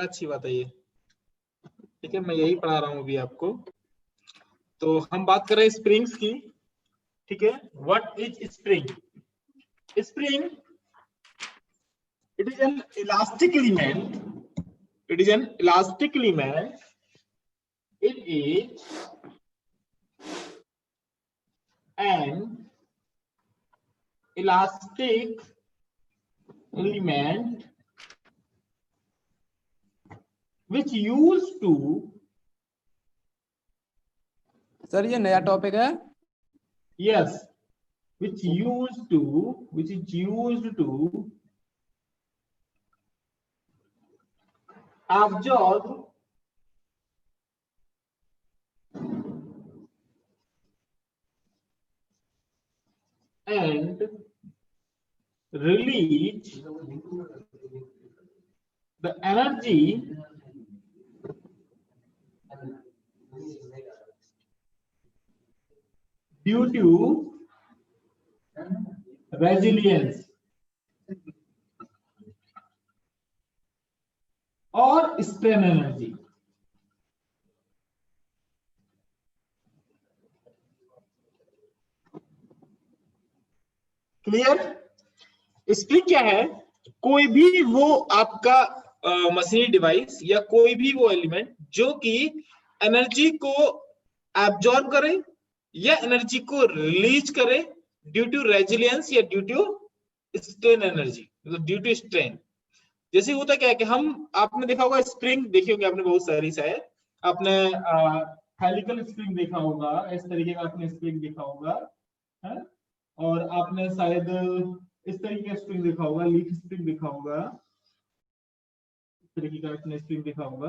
अच्छी बात है ये। ठीक है, मैं यही पढ़ा रहा हूँ अभी आपको। तो हम बात कर रहे हैं स्प्रिंग्स की। ठीक है, what is spring? Spring, it is an elastic element. It is an elastic element. It is an elastic element which used to, sir ये नया टॉपिक है? yes, which is used to absorb and release the energy due to resilience or strain energy. Clear? Spring क्या है? कोई भी वो आपका machinery device या कोई भी वो एलिमेंट जो कि एनर्जी को एब्जॉर्ब करे या एनर्जी को रिलीज करे ड्यू टू रेजिलियंस या ड्यू टू स्ट्रेन एनर्जी, मतलब ड्यू टू स्ट्रेन। जैसे होता क्या है कि हम, आपने देखा होगा स्प्रिंग देखी होगी आपने बहुत सारी, शायद आपने हेलिकल स्प्रिंग देखा होगा, इस तरीके का आपने स्प्रिंग देखा होगा है? और आपने शायद इस तरीके का स्प्रिंग देखा होगा, लीफ स्प्रिंग देखा होगा, इस तरीके का आपने स्प्रिंग देखा होगा।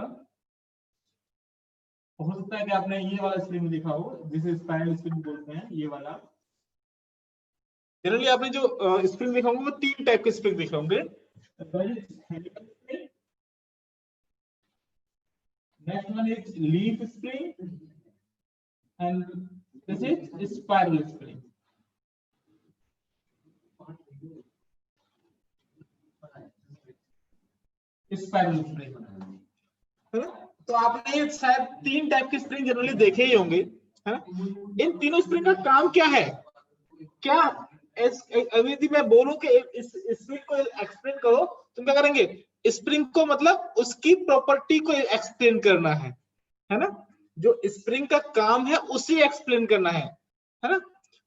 हो सकता है कि आपने ये वाला स्प्रिंग देखा हो जिसे स्पाइरल स्प्रिंग बोलते हैं, ये वाला। जनरली आपने जो स्प्रिंग देखा होगा वो 3 टाइप के स्प्रिंग देखे होंगे। Next one is leaf spring and this is spiral spring. Spiral spring है ना? तो आपने शायद 3 टाइप के स्प्रिंग जनरली देखे ही होंगे, है ना? इन तीनों स्प्रिंग का काम क्या है? क्या यदि मैं बोलूं कि इस स्प्रिंग को एक्सप्लेन करो, तुम क्या करेंगे? स्प्रिंग को मतलब उसकी प्रॉपर्टी को एक्सप्लेन करना है ना? जो स्प्रिंग का काम है उसे एक्सप्लेन करना है ना?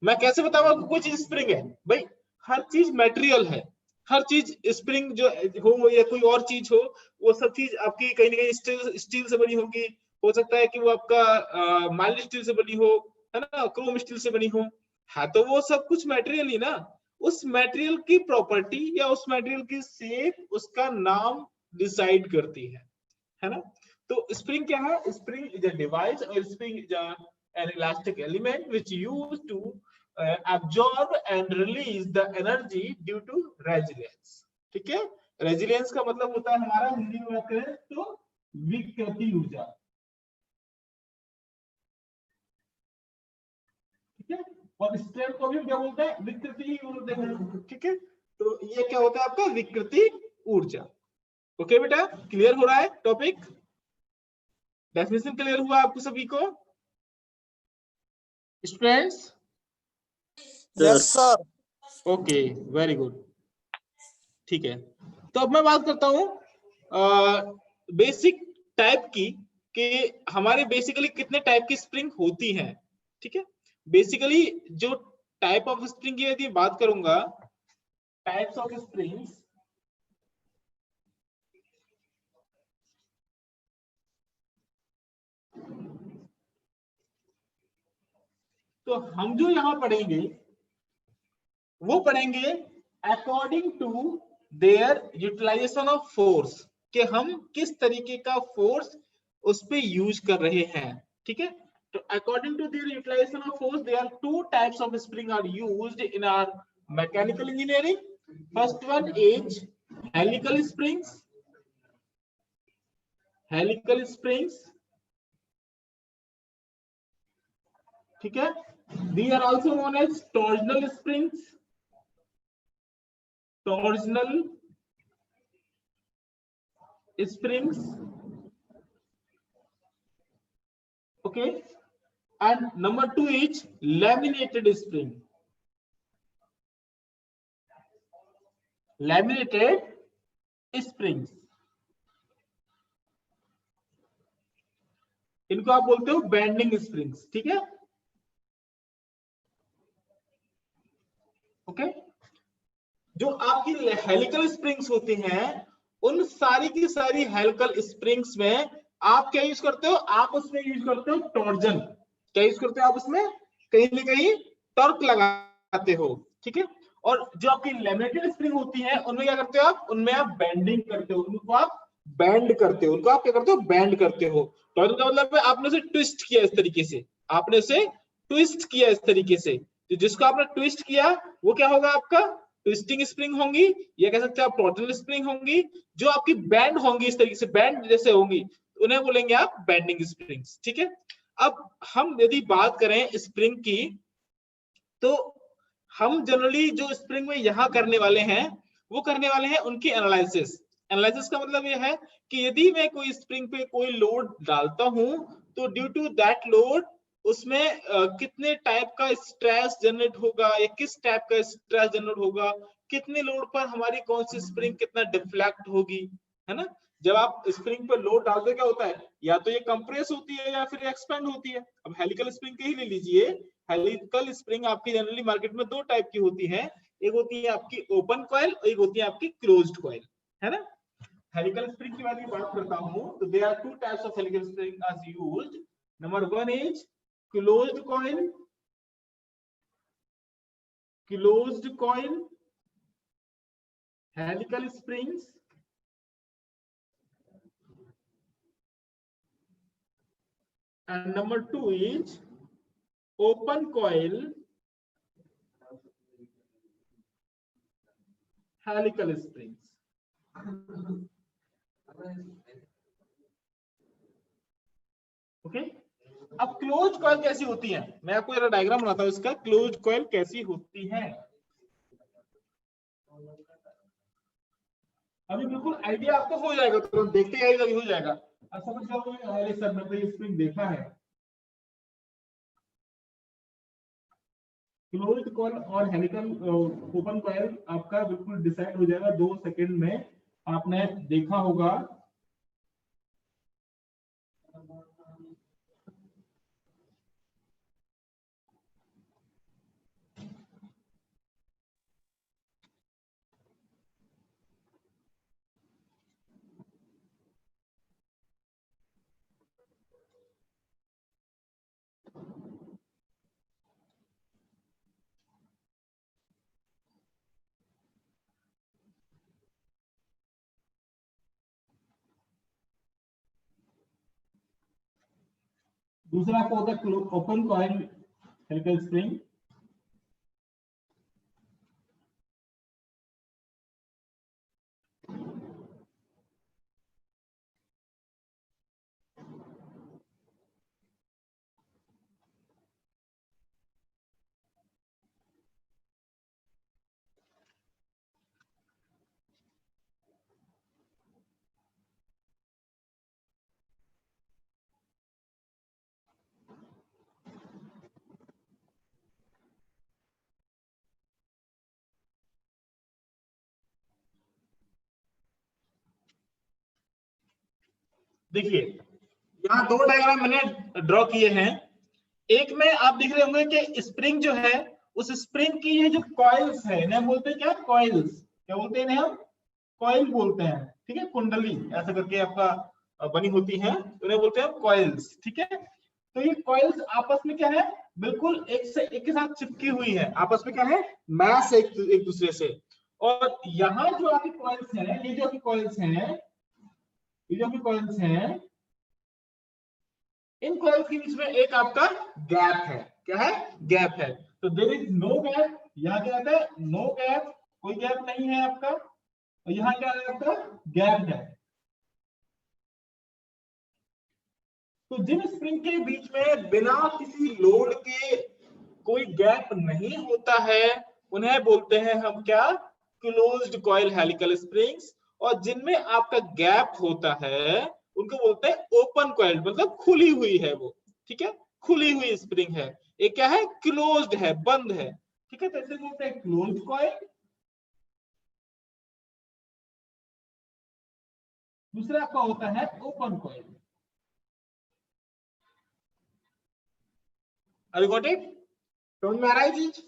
मैं कैसे बताऊंगा कोई चीज स्प्रिंग है? भाई हर चीज मटेरियल है, हर चीज स्प्रिंग जो हो या कोई और चीज हो, वो सब चीज आपकी कहीं ना कहीं स्टील से बनी होगी। हो सकता है कि वो आपका माइल्ड स्टील से बनी हो, है ना, क्रोम स्टील से बनी हो। हाँ, तो वो सब कुछ मटेरियल ही ना। उस मटेरियल की प्रॉपर्टी या उस मटेरियल की शेप उसका नाम डिसाइड करती है ना? तो स्प्रिंग क्या है? स्प्रिंग इज अ डिवाइस और spring is an elastic element which used to absorb and release the energy due to resilience. ठीक है, रेजिलियंस का मतलब होता है हमारा, हिंदी में बात करें तो विकृति ऊर्जा। ठीक है, और स्ट्रेन को भी क्या बोलते हैं? विकृति ऊर्जा। ठीक है, तो ये क्या होता है आपका? विकृति ऊर्जा। ओके बेटा, क्लियर हो रहा है टॉपिक? डेफिनेशन क्लियर हुआ आपको सभी को students? Yes sir. Okay, very good. ठीक है, तो अब मैं बात करता हूं बेसिक टाइप की, कि हमारे बेसिकली कितने टाइप की स्प्रिंग होती हैं। ठीक है, बेसिकली जो टाइप ऑफ स्प्रिंग की यदि बात करूंगा, टाइप्स ऑफ स्प्रिंग्स, तो हम जो यहां पढ़ेंगे वो पढ़ेंगे according to their utilization of force, कि हम किस तरीके का फोर्स उस पे यूज कर रहे हैं। ठीक है, तो according to their utilization of force there are 2 types of spring are used in our mechanical engineering. First one is helical springs, helical springs. ठीक है, these are also known as torsional springs, torsional springs, okay, and number 2 is laminated spring. Laminated springs, इनको आप बोलते हो bending springs, ठीक है, okay. जो आपकी हेलिकल स्प्रिंग्स होती हैं, उन सारी की सारी हेलिकल स्प्रिंग्स में आप क्या यूज करते हो, आप उसमें यूज करते हो टॉर्जन। क्या यूज करते हो आप उसमें, कहीं ना कहीं टॉर्क लगाते हो, ठीक है। और जो आपकी लैमिनेटेड स्प्रिंग होती है, उनमें क्या करते हो आप, उनमें आप बेंडिंग करते हो, उनको आप बैंड करते हो, उनको आप क्या करते हो, बैंड करते हो। टॉर्जन का मतलब है आपने उसे ट्विस्ट किया इस तरीके से, आपने उसे ट्विस्ट किया इस तरीके से, तो जिसको आपने ट्विस्ट किया वो क्या होगा, आपका ट्विस्टिंग स्प्रिंग होंगी, या कह सकते हैं आप टॉर्जनल स्प्रिंग होंगी। जो आपकी बैंड होंगी इस तरीके से, बैंड जैसे होंगी, उन्हें बोलेंगे आप बैंडिंग स्प्रिंग्स, ठीक है। अब हम यदि बात करें स्प्रिंग की, तो हम जनरली जो स्प्रिंग में यहां करने वाले हैं, वो करने वाले हैं उनकी एनालिसिस। एनालिसिस का मतलब यह है कि यदि मैं कोई स्प्रिंग पे कोई लोड डालता हूं, तो ड्यू टू दैट लोड उसमें कितने टाइप का स्ट्रेस जनरेट होगा, या किस टाइप का स्ट्रेस जनरेट होगा, कितने लोड पर हमारी कौन सी स्प्रिंग कितना डिफ्लेक्ट होगी, है ना। जब आप स्प्रिंग पर लोड डालते क्या होता है, या तो ये कंप्रेस होती है या फिर एक्सपेंड होती है। अब हेलिकल स्प्रिंग के ही ले लीजिए, हेलिकल स्प्रिंग आपकी जनरली मार्केट में दो टाइप की होती है, एक होती है आपकी ओपन कॉइल, एक होती है आपकी क्लोज्ड कॉइल, है ना। हेलिकल स्प्रिंग की बात करता हूं, तो there are two types of helical spring are used. Number 1 is closed coil, closed coil helical springs, and number 2 is open coil helical springs, okay। अब क्लोज कॉइल कैसी होती है, मैं आपको जरा डायग्राम बनाता हूं इसका, क्लोज कॉइल कैसी होती है। अभी बिल्कुल आइडिया आपको हो जाएगा, तुरंत देखते ही हो जाएगा। अब समझ जाओगे सर मैं तो ये स्प्रिंग देखा है। क्लोज्ड कॉइल और हेलिकल ओपन कॉइल आपका बिल्कुल डिसाइड हो जाएगा 2 सेकंड में, आपने देखा होगा। दूसरा आपको होता है ओपन कॉइल हेलिकल स्प्रिंग। देखिए यहाँ 2 डायग्राम मैंने ड्रॉ किए हैं। एक में आप देख रहे होंगे कि स्प्रिंग जो है, उस स्प्रिंग की ये जो कॉइल्स है, इन्हें बोलते हैं क्या, कॉइल्स। क्या बोलते हैं इन्हें हम, कॉइल बोलते हैं, ठीक है। कुंडली ऐसा करके आपका बनी होती है, उन्हें बोलते हैं कॉइल्स, ठीक है। तो ये कॉइल्स आपस में क्या है, बिल्कुल एक के साथ चिपकी हुई है, आपस में क्या है, मैच एक दूसरे से। और यहाँ जो आपकी कॉइल्स है, ये जो आपकी कॉइल्स हैं, ये जो आपकी कॉइल्स हैं, इन कॉइल्स के बीच में एक आपका गैप है। क्या है, गैप है। तो देयर इज नो गैप, यहाँ क्या आता है, नो गैप, कोई गैप नहीं है आपका। और यहाँ क्या है आपका, गैप है। तो जिन स्प्रिंग के बीच में बिना किसी लोड के कोई गैप नहीं होता है, उन्हें बोलते हैं हम क्या, क्लोज्ड कॉइल हेलिकल स्प्रिंग्स। और जिनमें आपका गैप होता है उनको बोलते हैं ओपन कॉइल, मतलब खुली हुई है वो, ठीक है, खुली हुई स्प्रिंग है। एक क्या है, क्लोज्ड है, बंद है, ठीक है, तो इसे बोलते हैं क्लोज्ड कॉइल। दूसरा आपका होता है ओपन कॉइल। अरे गॉट इट, समझ में आ रहा है चीज?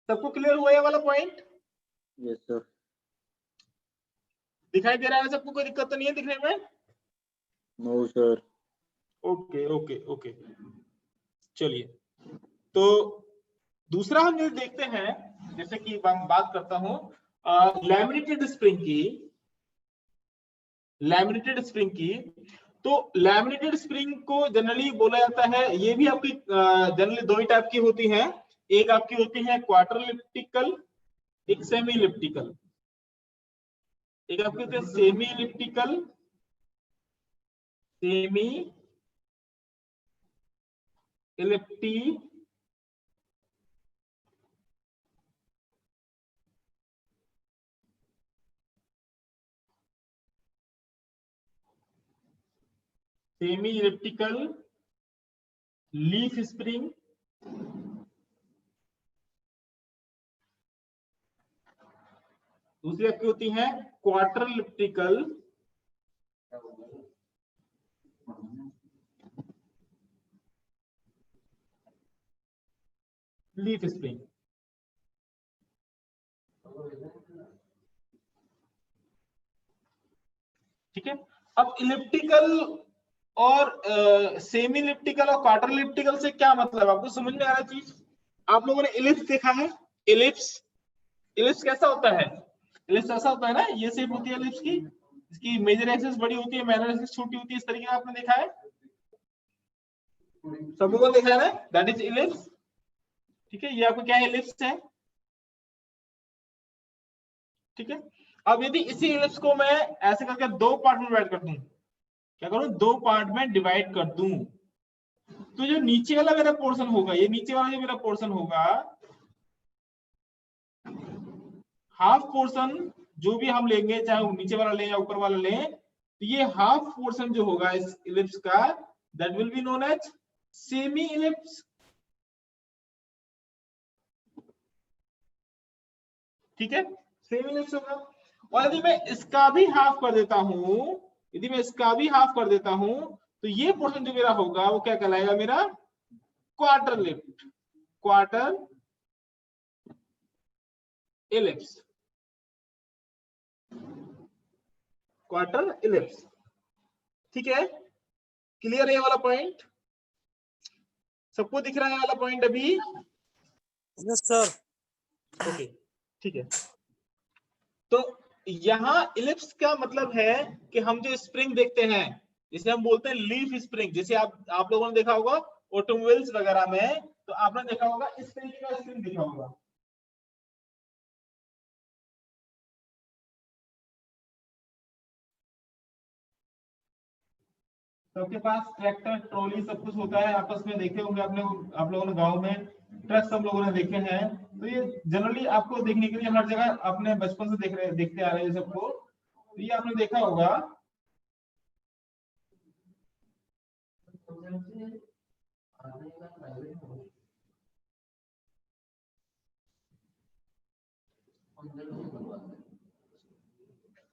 सबको क्लियर हुआ ये वाला पॉइंट? Yes sir. दिखाई दे रहा है सबको? कोई दिक्कत तो नहीं है दिखने में? No sir. Okay okay okay, चलिए। तो दूसरा हम ये देखते हैं, जैसे कि बात करता हूं लैमिनेटेड स्प्रिंग की। लैमिनेटेड स्प्रिंग की, तो लैमिनेटेड स्प्रिंग को जनरली बोला जाता है, ये भी आपकी जनरली दो ही टाइप की होती हैं। एक आपकी होती है क्वार्टर इलिप्टिकल, एक सेमी इलिप्टिकल। एक आपकी होती है semi elliptical, semi elliptic semi elliptical leaf spring, दूसरी आपकी होती है क्वार्टर इलिप्टिकल लीफ स्प्रिंग। ठीक है, अब इलिप्टिकल और सेमी इलिप्टिकल और क्वार्टर इलिप्टिकल से क्या मतलब, आपको समझ में आ रहा है चीज? आप लोगों ने इलिप्स देखा है? इलिप्स, इलिप्स कैसा होता है? इलिप्स ऐसा होता है ना, ये शेप होती है इलिप्स की, इसकी मेजर एक्सिस बड़ी होती है, माइनर एक्सिस छोटी होती है, इस तरीके का आपने देखा है? सब लोगों ने देखा है ना, दैट इज इलिप्स। ठीक है, ये आपको क्या है, इलिप्स है। ठीक है, अब यदि इसी इलिप्स को मैं ऐसे करके दो पार्ट में डिवाइड कर दूं, क्या करूं, दो पार्ट में डिवाइड कर दूं, तो जो नीचे वाला मेरा पोर्शन होगा, ये नीचे वाला जो मेरा पोर्शन होगा, हाफ पोर्शन जो भी हम लेंगे, चाहे वो नीचे वाला लें या ऊपर वाला लें, तो ये हाफ पोर्शन जो होगा इस इलिप्स का, that will be known as semi ellipse. ठीक है, सेमी इलिप्स होगा। और यदि मैं इसका भी हाफ कर देता हूं, यदि मैं इसका भी हाफ कर देता हूं, तो ये पोर्शन जो मेरा होगा वो क्या कहलाएगा, मेरा quarter ellipse, quarter ellipse, quarter ellipse. ठीक है, क्लियर है ये वाला पॉइंट? सबको दिख रहा है वाला पॉइंट अभी? Yes sir. ओके, ठीक है। तो यहाँ इलिप्स का मतलब है कि हम जो स्प्रिंग देखते हैं, जिसे हम बोलते हैं लीफ स्प्रिंग, जैसे आप लोगों ने देखा होगा ऑटोमोबाइल्स वगैरह में, तो आपने देखा होगा इस तरीके का स्प्रिंग देखा होगा। सबके पास ट्रैक्टर ट्रॉली सब कुछ होता है, आपस में देखे होंगे आपने, आप लोगों ने गांव में ट्रक सब लोगों ने देखे हैं। तो ये जनरली आपको देखने के लिए हर जगह अपने बचपन से देखते आ रहे हैं सबको, तो ये आपने देखा होगा।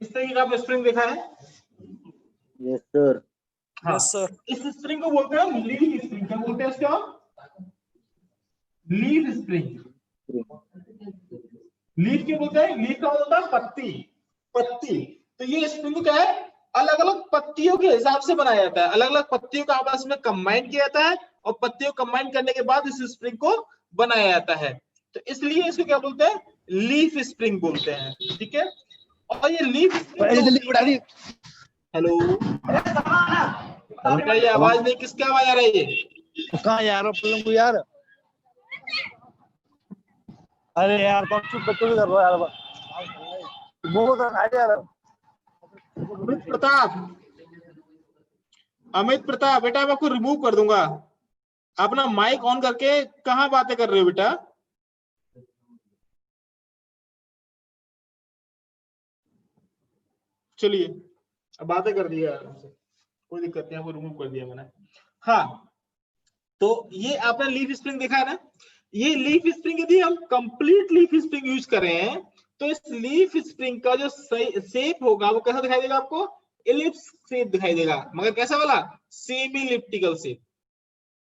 इस तरीके का आप स्प्रिंग देखा है? Yes sir. हाँ, इस स्प्रिंग को बोलते हैं लीफ स्प्रिंग। क्या बोलते हैं इसका? Leaf spring. लीफ क्यों बोलते हैं? लीफ का होता है पत्ती, पत्ती। तो ये स्प्रिंग क्या है, अलग अलग पत्तियों के हिसाब से बनाया जाता है, अलग अलग पत्तियों का आपस में कंबाइन किया जाता है, और पत्तियों कंबाइन करने के बाद इस स्प्रिंग को बनाया जाता है। तो इसलिए इसको क्या बोलते हैं, लीफ स्प्रिंग बोलते हैं। ठीक है, और ये लीफ स्प्रिंग, हेलो बेटा, ये आवाज नहीं, किसकी आवाज आ रही है? कहाँ यार यार? अरे यार बच्चों कर रहा है यार, बहुत यार। अमित प्रताप, अमित प्रताप बेटा, मैं आपको रिमूव कर दूंगा। अपना माइक ऑन करके कहाँ बातें कर रहे हो बेटा? चलिए अब बातें कर दिया, कोई दिक्कत नहीं, आपको रिमूव कर दिया मैंने। हाँ, तो ये आपने लीफ स्प्रिंग देखा है ना, ये लीफ स्प्रिंग यदि हम कंप्लीट लीफ स्प्रिंग यूज करें तो इस लीफ स्प्रिंग का जो शेप होगा वो कैसा दिखाई देगा आपको, एलिप्स शेप दिखाई देगा, मगर कैसा वाला, semi elliptical shape.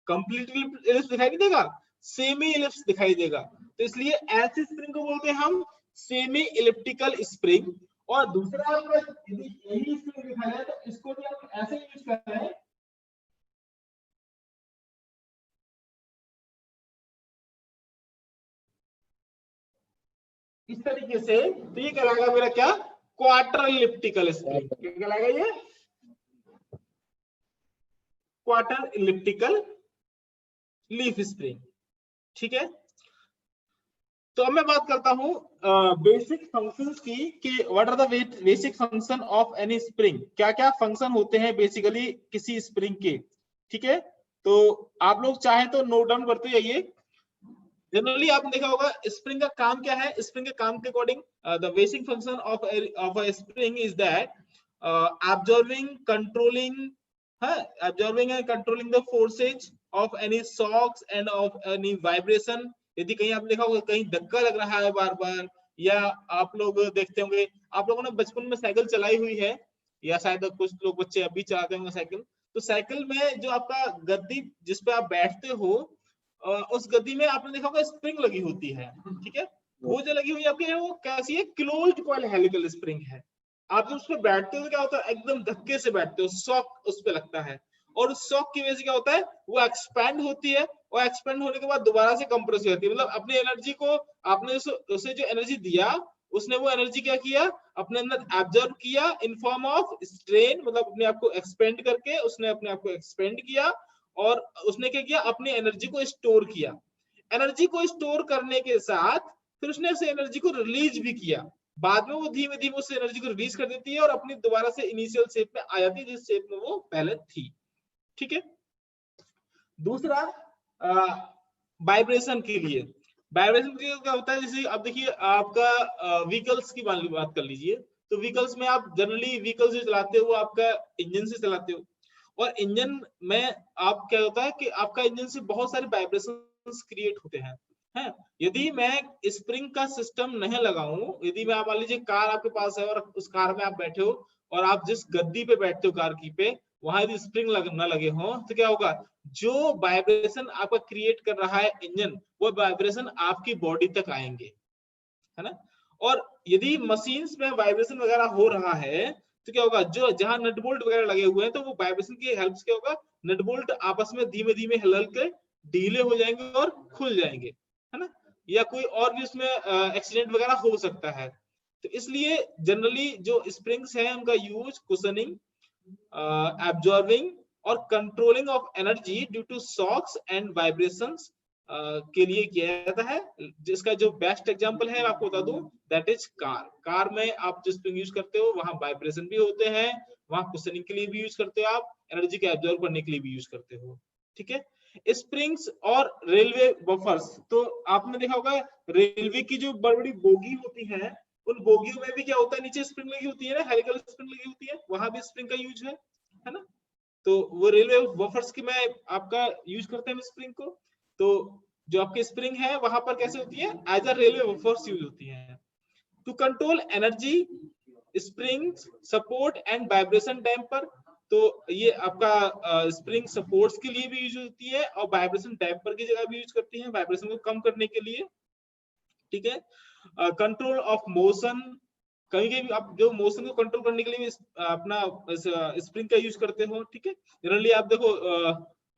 Complete ellipse दिखाई नहीं देगा, सेमी इलिप्स दिखाई देगा। तो इसलिए ऐसी स्प्रिंग को बोलते हैं हम सेमी इलिप्टिकल स्प्रिंग। और दूसरा यदि यही स्प्रिंग दिखाया जाए तो इसको भी आप ऐसे यूज कर रहे हैं, इस तरीके से, तो ये कहलाएगा मेरा क्या, क्वार्टर इलिप्टिकल स्प्रिंग। क्या कहलाएगा ये, क्वार्टर इलिप्टिकल लीफ स्प्रिंग। ठीक है, तो अब मैं बात करता हूं बेसिक फंक्शंस की कि what are the basic function of any spring, क्या क्या फंक्शन होते हैं बेसिकली किसी स्प्रिंग के। ठीक है, तो आप लोग चाहे तो नोट डाउन करते जाइए। जनरली आपने देखा होगा स्प्रिंग का काम क्या है, स्प्रिंग के काम के according the basic function of a spring is that absorbing, controlling, absorbing and controlling the forces of any shocks and of any vibration। यदि कहीं आपने देखा होगा कहीं धक्का लग रहा है बार बार, या आप लोग देखते होंगे, आप लोगों ने बचपन में साइकिल चलाई हुई है, या शायद कुछ लोग बच्चे अभी चलाते होंगे साइकिल, तो साइकिल में जो आपका गद्दी जिस पे आप बैठते हो, उस गद्दी में आपने देखा होगा स्प्रिंग लगी होती है। ठीक है, वो जो लगी हुई है आपके, वो कैसी है, क्लोज्ड कॉइल हेलिकल स्प्रिंग है। आप जब उस पर बैठते हो तो क्या होता है, एकदम धक्के से बैठते हो, शॉक उस पर लगता है, और उस शॉक की वजह से क्या होता है, वो एक्सपैंड होती है, और एक्सपैंड होने के बाद दोबारा से कंप्रेस हो जाती है। मतलब अपनी एनर्जी को आपने उसे जो एनर्जी दिया, उसने वो एनर्जी क्या किया, अपने अंदर एब्जॉर्ब किया इन फॉर्म ऑफ स्ट्रेन, मतलब अपने आप को एक्सपेंड करके उसने अपने आप को एक्सपेंड किया, और उसने क्या किया, अपनी एनर्जी को स्टोर किया। एनर्जी को स्टोर करने के साथ फिर उसने उस एनर्जी को रिलीज भी किया, बाद में वो धीमे धीमे उस एनर्जी को रिलीज कर देती है और अपनी दोबारा से इनिशियल शेप में आ जाती है जिस शेप में वो पहले थी। ठीक है, दूसरा वाइब्रेशन के लिए, वाइब्रेशन के लिए क्या होता है, जैसे अब देखिए आपका व्हीकल्स की बात कर लीजिए, तो व्हीकल्स में आप जनरली व्हीकल जो चलाते हो वो आपका इंजन से चलाते हो, और इंजन में आप क्या होता है कि आपका इंजन से बहुत सारे वाइब्रेशंस क्रिएट होते हैं। है, यदि मैं स्प्रिंग का सिस्टम नहीं लगाऊं, यदि मैं मान लीजिए कार आपके पास है और उस कार में आप बैठे हो, और आप जिस गद्दी पे बैठते हो कार की पे, वहां यदि स्प्रिंग न लगे हो, तो क्या होगा, जो वाइब्रेशन आपका क्रिएट कर रहा है इंजन, वो वाइब्रेशन आपकी बॉडी तक आएंगे, है ना। और यदि मशीन्स में वाइब्रेशन वगैरह हो रहा है तो क्या होगा, जो जहां नट बोल्ट वगैरह लगे हुए हैं, तो वो वाइब्रेशन की हेल्प से क्या होगा, नट बोल्ट आपस में धीमे धीमे हिल के ढीले हो जाएंगे और खुल जाएंगे, है ना, या कोई और भी उसमें एक्सीडेंट वगैरह हो सकता है। तो इसलिए जनरली जो स्प्रिंग्स हैं उनका यूज कुशनिंग, absorbing और controlling of energy due to shocks and vibrations के लिए किया जाता है। जिसका जो बेस्ट एग्जांपल है आपको बता दूं, दैट इज कार। कार में आप जो स्प्रिंग यूज करते हो वहां वाइब्रेशन भी होते हैं, वहां कुशनिंग के लिए भी यूज करते हो, आप एनर्जी को एब्जॉर्ब करने के लिए भी यूज करते हो। ठीक है, स्प्रिंग्स और रेलवे बफर्स, तो आपने देखा होगा रेलवे की जो बड़ी बड़ी बोगी होती है, उन बोगियों में भी क्या होता है, नीचे स्प्रिंग लगी होती है ना, हेलिकल स्प्रिंग लगी होती है, वहां भी स्प्रिंग का यूज है ना। तो वो रेलवे बफर्स की मैं आपका यूज करते हैं स्प्रिंग को, तो जो आपके स्प्रिंग है वहां पर कैसे होती है, as a railway buffers use होती है to control energy, spring support and vibration damper. तो ये आपका स्प्रिंग सपोर्ट्स के लिए भी यूज होती है और वाइब्रेशन डैम्पर की जगह भी यूज करती है, वाइब्रेशन को कम करने के लिए। ठीक है, कंट्रोल ऑफ मोशन, कहीं कहीं आप जो मोशन को कंट्रोल करने के लिए अपना स्प्रिंग का यूज करते हो। ठीक है, जनरली आप देखो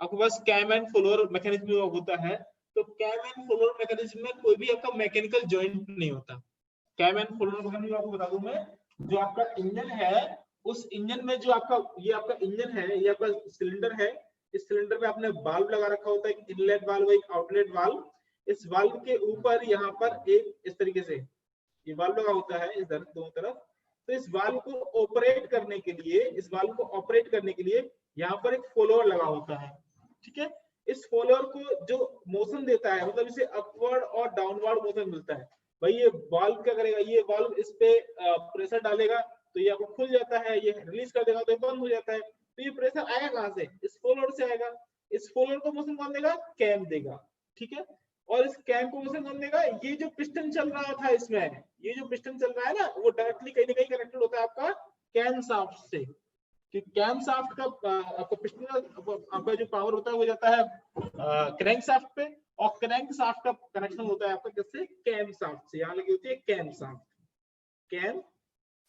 आपके पास कैम एंड फ्लोर मैकेनिज्म होता है, तो कैम एंड फ्लोर मैकेनिज्म में कोई भी आपका मैकेनिकल जॉइंट नहीं होता। कैम एंड फ्लोर मैकेनिज्म आपको बता दूं मैं, जो आपका इंजन है, उस इंजन में जो आपका ये आपका इंजन है, ये आपका सिलेंडर है, इस सिलेंडर में आपने वाल्व लगा रखा होता है, एक इनलेट वाल्व, एक आउटलेट वाल्व। इस वाल्व के ऊपर यहाँ पर एक इस तरीके से ये वाल्व लगा होता है इधर दोनों तरफ। तो इस वाल्व को ऑपरेट करने के लिए, इस वाल्व को ऑपरेट करने के लिए यहाँ पर एक फॉलोअर लगा होता है। ठीक है, इस फॉलोअर को जो मोशन देता है, मतलब इसे अपवर्ड और डाउनवर्ड मोशन मिलता है। भाई ये वाल्व क्या करेगा, ये वाल्व इस पे प्रेशर डालेगा तो ये आपको खुल जाता है, ये रिलीज कर देगा तो ये बंद हो जाता है। तो ये प्रेशर आएगा कहां से? इस फॉलोअर से आएगा। इस फॉलोअर को मोशन कौन देगा? कैम देगा, ठीक है। और इस कैम को मोशन कौन देगा? ये जो पिस्टन चल रहा था इसमें, ये जो पिस्टन चल रहा है ना, वो डायरेक्टली कहीं ना कहीं कनेक्टेड होता है आपका कैम शाफ्ट से, कि कैम शाफ्ट का आपका पिस्टन आपका जो पावर होता है वो जाता है क्रैंक शाफ्ट पे, और क्रैंक शाफ्ट का कनेक्शन होता है आपका किससे? कैम शाफ्ट से। यहाँ लगी होती है कैम शाफ्ट, कैम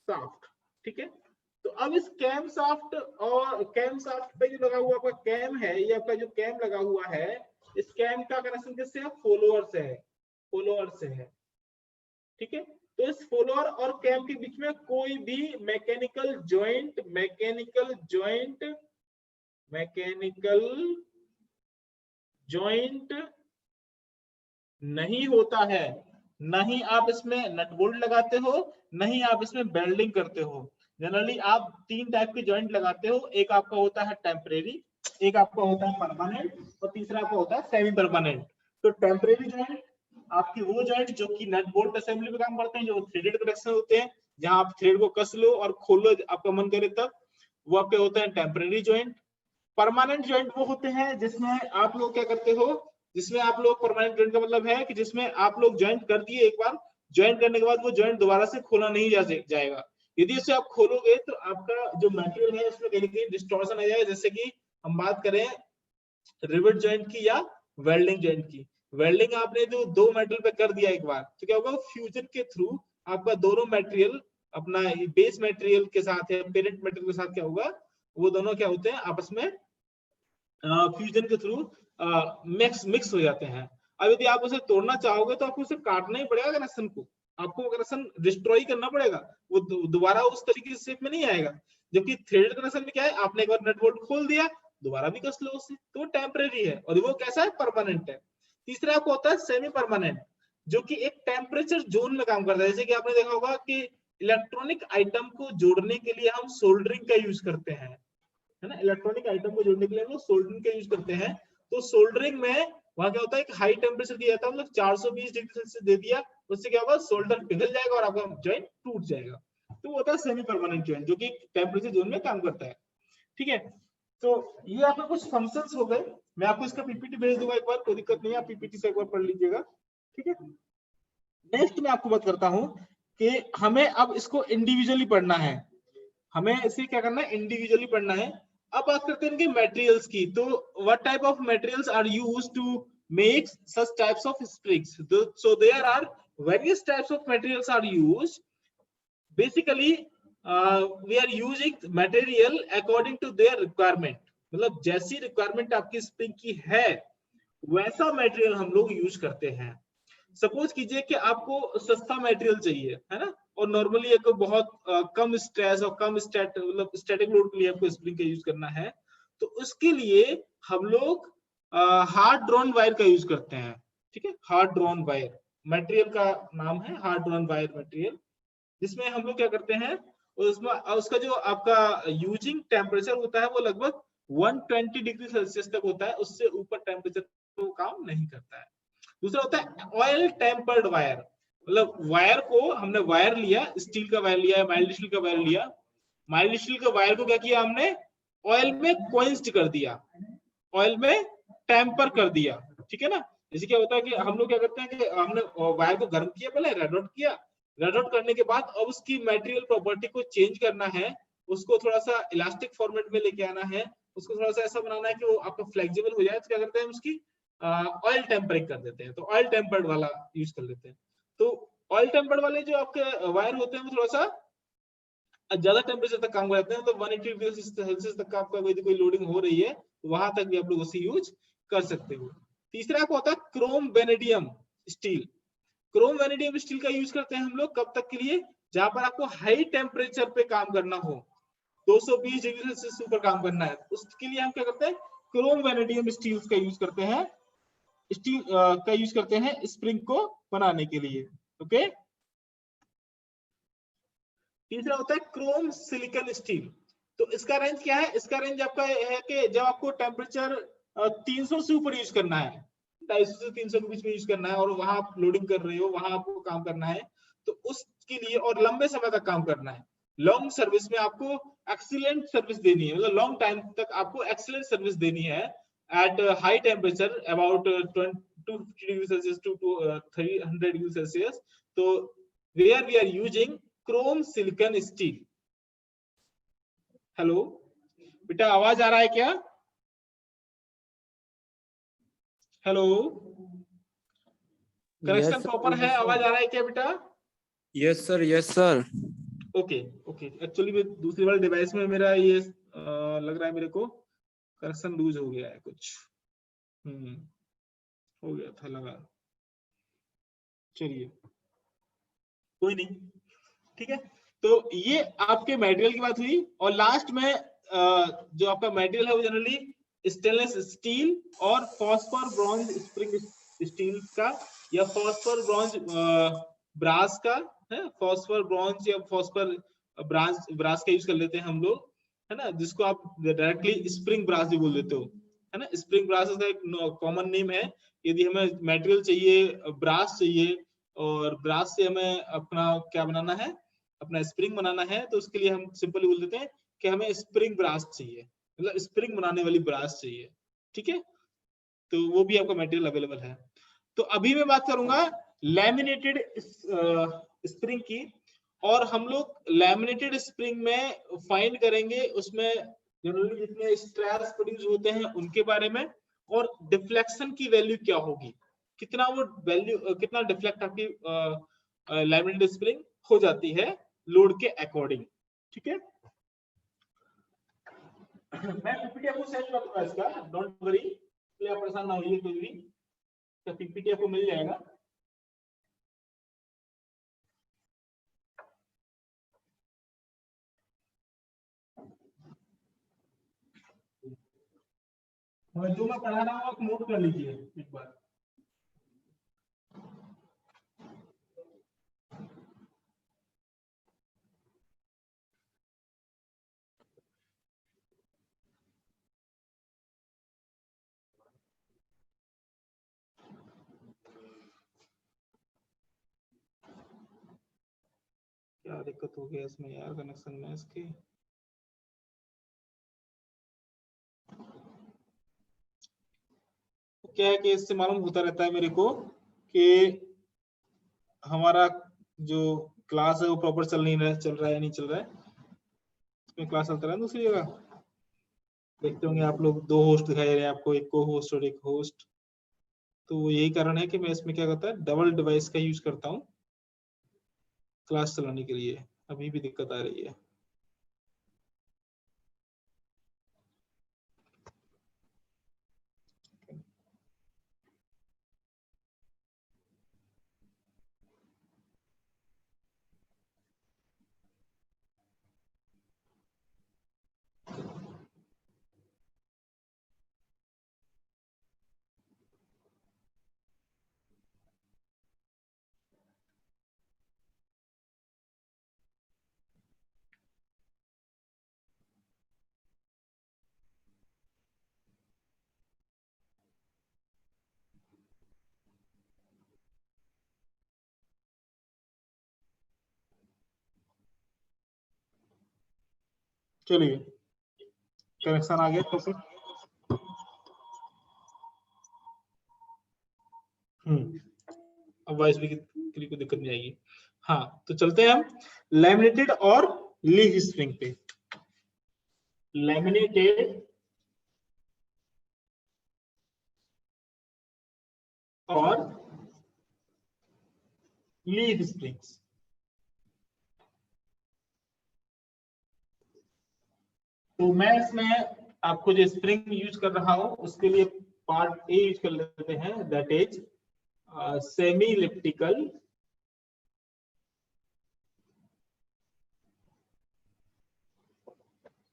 शाफ्ट, ठीक है। तो अब इस कैम शाफ्ट और कैम शाफ्ट पे जो लगा हुआ आपका कैम है, ये आपका जो कैम लगा हुआ है, इस कैम का कनेक्शन किससे है? फॉलोअर से है, फॉलोअर से है, ठीक है। तो इस फॉलोअर और कैम के बीच में कोई भी मैकेनिकल जॉइंट नहीं होता है। नहीं आप इसमें नट बोल्ट लगाते हो, नहीं आप इसमें वेल्डिंग करते हो। जनरली आप तीन टाइप के जॉइंट लगाते हो, एक आपका होता है टेम्परेरी, एक आपका होता है परमानेंट, और तीसरा आपका होता है सेमी परमानेंट। तो टेम्परेरी जॉइंट आपकी वो जॉइंट जो कि नट बोल्ट असेंबली में काम करते हैं, जो थ्रेडेड कनेक्शन होते हैं, जहां आप थ्रेड को कस लो और खोल लो आपका मन करे तब, वो आपके होते हैं टेम्परेरी जॉइंट। परमानेंट जॉइंट वो होते हैं जिसमें आप लोग क्या करते हो, जिसमें आप लोग परमानेंट जॉइंट का मतलब है कि जिसमें आप लोग ज्वाइंट कर दिए, एक बार ज्वाइंट करने के बाद वो जॉइंट दोबारा से खोला नहीं जाएगा। यदि इसे आप खोलोगे तो आपका जो मटेरियल है उसमें कहीं ना कहीं डिस्टॉर्शन आ जाएगा। जैसे कि हम बात करें रिवेट जॉइंट की या वेल्डिंग जॉइंट की। वेल्डिंग आपने जो दो मेटल पे कर दिया एक बार, तो क्या होगा? फ्यूजन के थ्रू आपका दोनों मटेरियल अपना बेस मटेरियल के साथ या पेरेंट मटेरियल के साथ क्या होगा, वो दोनों क्या होते हैं आपस में फ्यूजन के थ्रू मिक्स हो जाते हैं। अब यदि आप उसे तोड़ना चाहोगे तो आपको उसे काटना ही पड़ेगा कनेक्शन को, आपको कनेक्शन डिस्ट्रॉय करना पड़ेगा, वो दोबारा उस तरीके से शेप में नहीं आएगा। जबकि थ्रेडेड कनेक्शन में क्या है, आपने एक बार नट बोल्ट खोल दिया, दोबारा भी कस लो उससे, तो टेम्परेरी है। और वो कैसा है? परमानेंट है। तीसरा आपको होता है सेमी परमानेंट, जो कि एक टेम्परेचर जोन में काम करता है। जैसे कि आपने देखा होगा कि इलेक्ट्रॉनिक आइटम को जोड़ने के लिए हम सोल्डरिंग का यूज करते हैं, है ना। इलेक्ट्रॉनिक आइटम को जोड़ने के लिए हम लोग सोल्डरिंग का यूज करते हैं। तो सोल्डरिंग में वहां क्या होता है, एक हाई टेम्परेचर दिया जाता है, मतलब 420 डिग्री सेल्सियस दे दिया, उससे क्या होगा? सोल्डर पिघल जाएगा और आपका जॉइंट टूट जाएगा। तो वो होता है सेमी परमानेंट जॉइंट, जो कि टेम्परेचर जोन में काम करता है, ठीक है। तो ये आपके कुछ फंक्शंस हो गए। मैं आपको इसका पीपीटी भेज दूंगा एक बार, कोई दिक्कत नहीं है, आप पीपीटी से एक बार पढ़ लीजिएगा, ठीक है। नेक्स्ट मैं आपको बात करता हूं कि हमें अब इसको इंडिविजुअली पढ़ना है, हमें इसे क्या करना है? इंडिविजुअली पढ़ना है। अब बात करते हैं इनके मटेरियल्स की। तो what type of materials are used to make such types of springs? So there are various types of materials are used. Basically we are using material according to their requirement, मतलब जैसी requirement आपकी spring की है वैसा material हम लोग use करते हैं। सपोज कीजिए कि आपको सस्ता मटेरियल चाहिए, है ना, और नॉर्मली एक बहुत कम स्ट्रेस और कम मतलब स्टैटिक लोड के लिए आपको स्प्रिंग का यूज करना है, तो उसके लिए हम लोग हार्ड ड्रॉन वायर का यूज करते हैं, ठीक है। हार्ड ड्रॉन वायर मटेरियल का नाम है, हार्ड ड्रॉन वायर मटेरियल, जिसमें हम लोग क्या करते हैं, उसमें उसका जो आपका यूजिंग टेम्परेचर होता है वो लगभग 120 डिग्री सेल्सियस तक होता है, उससे ऊपर टेम्परेचर वो काम नहीं करता है। दूसरा होता है ऑयल टेम्पर्ड वायर, मतलब वायर को हमने वायर लिया, स्टील का वायर लिया, माइल्ड स्टील का वायर लिया, माइल्ड स्टील का वायर को क्या किया हमने? ऑयल में क्वेंच्ड कर दिया, ऑयल में टेम्पर कर दिया, ठीक है ना। जैसे क्या होता है कि हम लोग क्या करते हैं कि हमने वायर को गर्म किया, पहले रेड हॉट किया, रेड आउट करने के बाद अब उसकी मटेरियल प्रॉपर्टी को चेंज करना है, उसको थोड़ा सा इलास्टिक फॉर्मेट में लेके आना है, उसको थोड़ा सा ऐसा बनाना है कि वो आपका फ्लेक्सिबल हो जाए। तो क्या करते हैं, उसकी ऑयल टेम्परिंग कर देते हैं, तो ऑयल टेम्पर्ड वाला यूज कर लेते हैं। तो ऑयल टेम्पर्ड वाले जो आपके वायर होते हैं वो थोड़ा सा ज्यादा टेम्परेचर तक काम करते हैं, तो 180 डिग्री सेल्सियस तक का आपका कोई लोडिंग हो रही है तो वहां तक भी आप लोग उसे यूज कर सकते हो। तीसरा आपको होता है Chrome vanadium steel. Chrome vanadium steel का यूज करते हैं हम लोग कब तक के लिए? जहां पर आपको हाई टेम्परेचर पे काम करना हो, 220 डिग्री सेल्सियस से ऊपर काम करना है, उसके लिए हम क्या करते हैं? क्रोम वेनेडियम स्टील्स का यूज करते हैं, स्टील का यूज करते हैं स्प्रिंग को बनाने के लिए, ओके। तीसरा होता है क्रोम सिलिकॉन स्टील। तो इसका रेंज क्या है? इसका रेंज आपका है कि जब आपको टेम्परेचर 300 से ऊपर यूज करना है, 250 से 300 के बीच में यूज करना है, और वहां आप लोडिंग कर रहे हो, वहां आपको काम करना है, तो उसके लिए, और लंबे समय तक काम करना है, लॉन्ग सर्विस में आपको एक्सीलेंट सर्विस देनी है, मतलब लॉन्ग टाइम तक आपको एक्सीलेंट सर्विस देनी है at high temperature about 250 degree Celsius to 300 degree Celsius. तो where we are using chrome silicon steel. Hello बेटा, आवाज आ रहा है क्या? हेलो, कनेक्शन प्रॉपर है? आवाज आ रहा है क्या बेटा? Yes sir, yes sir. Okay okay, actually मैं दूसरी वाले डिवाइस में मेरा ये लग रहा है मेरे को कनेक्शन लूज हो गया है कुछ। हो गया था लगा। चलिए कोई नहीं, ठीक है। तो ये आपके मटेरियल की बात हुई, और लास्ट में जो आपका मटेरियल है वो जनरली स्टेनलेस स्टील और फॉस्फोर ब्रॉन्ज स्प्रिंग स्टील का, या फॉस्फोर ब्रॉन्ज ब्रास का है। फॉस्फोर ब्रॉन्ज या फॉस्फोर ब्रास का यूज कर लेते हैं हम लोग, है ना, जिसको आप डायरेक्टली स्प्रिंग ब्रास भी बोल देते हो, है ना। स्प्रिंग ब्रास का एक कॉमन नेम है। यदि हमें मटेरियल चाहिए, ब्रास चाहिए, और ब्रास से हमें अपना क्या बनाना है, अपना स्प्रिंग बनाना है, तो उसके लिए हम सिंपली बोल देते हैं कि हमें स्प्रिंग ब्रास चाहिए, मतलब स्प्रिंग बनाने वाली ब्रास चाहिए, ठीक है। तो वो भी आपका मटेरियल अवेलेबल है। तो अभी मैं बात करूंगा लैमिनेटेड स्प्रिंग की, और हम लोग लैमिनेटेड स्प्रिंग में फाइंड करेंगे उसमें जनरली जितने स्ट्रेस प्रोड्यूस होते हैं उनके बारे में, और डिफ्लेक्शन की वैल्यू क्या होगी, कितना वो वैल्यू, कितना डिफ्लेक्ट आपकी लैमिनेटेड स्प्रिंग हो जाती है लोड के अकॉर्डिंग, ठीक है। मैं पीपीटी आपको सेंड कर दूंगा इसका, डोंट वरी, इसलिए आप परेशान ना होइए कोई भी, तो पीपीटी आपको मिल जाएगा। और जो मैं पढ़ा रहा हूँ आप नोट कर लीजिए एक बार। क्या दिक्कत हो गया इसमें यार, कनेक्शन में इसके? क्या है कि इससे मालूम होता रहता है मेरे को कि हमारा जो क्लास है वो प्रॉपर चल नहीं रहा है, चल रहा है नहीं चल रहा है, इसमें क्लास चलता रहा है दूसरी जगह। देखते होंगे आप लोग, दो होस्ट दिखाई दे रहे हैं आपको, एक को होस्ट और एक होस्ट। तो यही कारण है कि मैं इसमें क्या करता है, डबल डिवाइस का यूज करता हूँ क्लास चलाने के लिए। अभी भी दिक्कत आ रही है। चलिए, कनेक्शन आ गया तो फिर अब वॉइस भी की कोई दिक्कत नहीं आएगी। हाँ, तो चलते हैं हम लैमिनेटेड और लीफ स्प्रिंग पे। लैमिनेटेड और लीफ स्प्रिंग्स। तो मैं इसमें आपको जो स्प्रिंग यूज कर रहा हूं उसके लिए पार्ट ए यूज कर लेते हैं, that is semi elliptical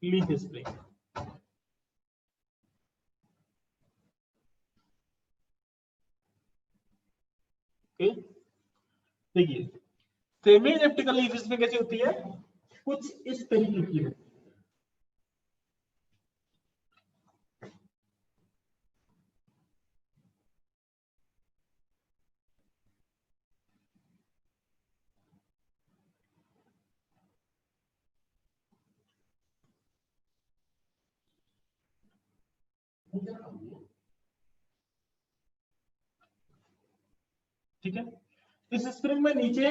leaf spring. Okay, देखिए सेमी इलिप्टिकल लीफ स्प्रिंग कैसी होती है, कुछ इस तरीके की है। ठीक है। इस स्प्रिंग में नीचे